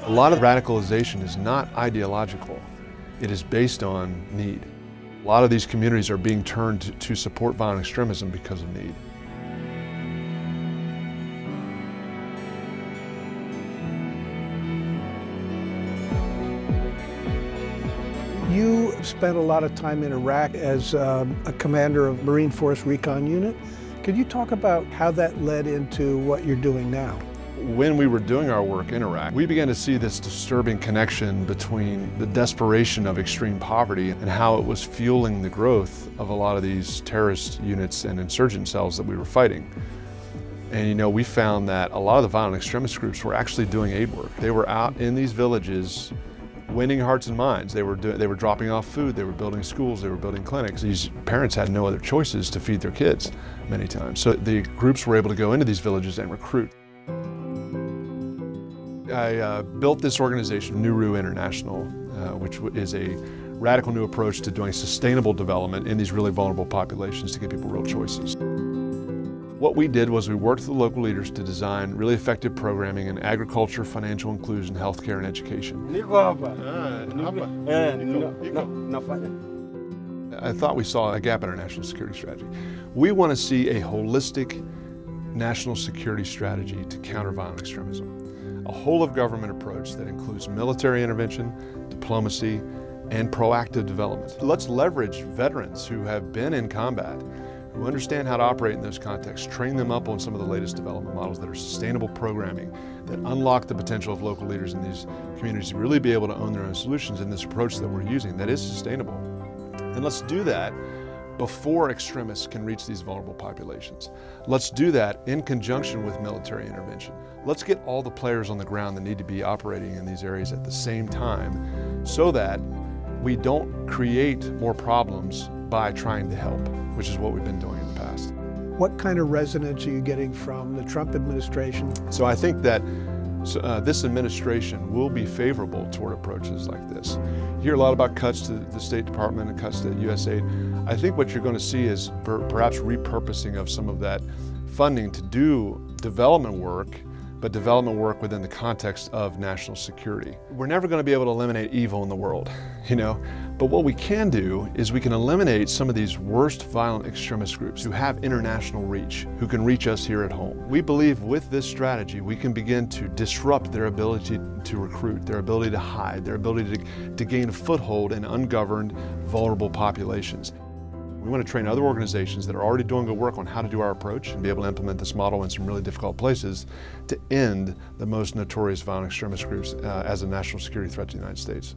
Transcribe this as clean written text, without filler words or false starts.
A lot of radicalization is not ideological. It is based on need. A lot of these communities are being turned to support violent extremism because of need. You spent a lot of time in Iraq as a commander of Marine Force Recon Unit. Could you talk about how that led into what you're doing now? When we were doing our work in Iraq, we began to see this disturbing connection between the desperation of extreme poverty and how it was fueling the growth of a lot of these terrorist units and insurgent cells that we were fighting. And we found that a lot of the violent extremist groups were actually doing aid work. They were out in these villages winning hearts and minds. They were dropping off food, they were building schools, they were building clinics. These parents had no other choices to feed their kids many times. So the groups were able to go into these villages and recruit. I built this organization, Nuru International, which is a radical new approach to doing sustainable development in these really vulnerable populations to give people real choices. What we did was we worked with the local leaders to design really effective programming in agriculture, financial inclusion, healthcare, and education. I thought we saw a gap in our national security strategy. We want to see a holistic national security strategy to counter violent extremism. A whole-of-government approach that includes military intervention, diplomacy, and proactive development. Let's leverage veterans who have been in combat, who understand how to operate in those contexts, train them up on some of the latest development models that are sustainable programming, that unlock the potential of local leaders in these communities to really be able to own their own solutions in this approach that we're using that is sustainable. And let's do that before extremists can reach these vulnerable populations. Let's do that in conjunction with military intervention. Let's get all the players on the ground that need to be operating in these areas at the same time so that we don't create more problems by trying to help, which is what we've been doing in the past. What kind of resonance are you getting from the Trump administration? So I think that this administration will be favorable toward approaches like this. You hear a lot about cuts to the State Department and cuts to USAID. I think what you're going to see is perhaps repurposing of some of that funding to do development work, but development work within the context of national security. We're never going to be able to eliminate evil in the world, but what we can do is we can eliminate some of these worst violent extremist groups who have international reach, who can reach us here at home. We believe with this strategy we can begin to disrupt their ability to recruit, their ability to hide, their ability to gain a foothold in ungoverned, vulnerable populations. We want to train other organizations that are already doing good work on how to do our approach and be able to implement this model in some really difficult places to end the most notorious violent extremist groups as a national security threat to the United States.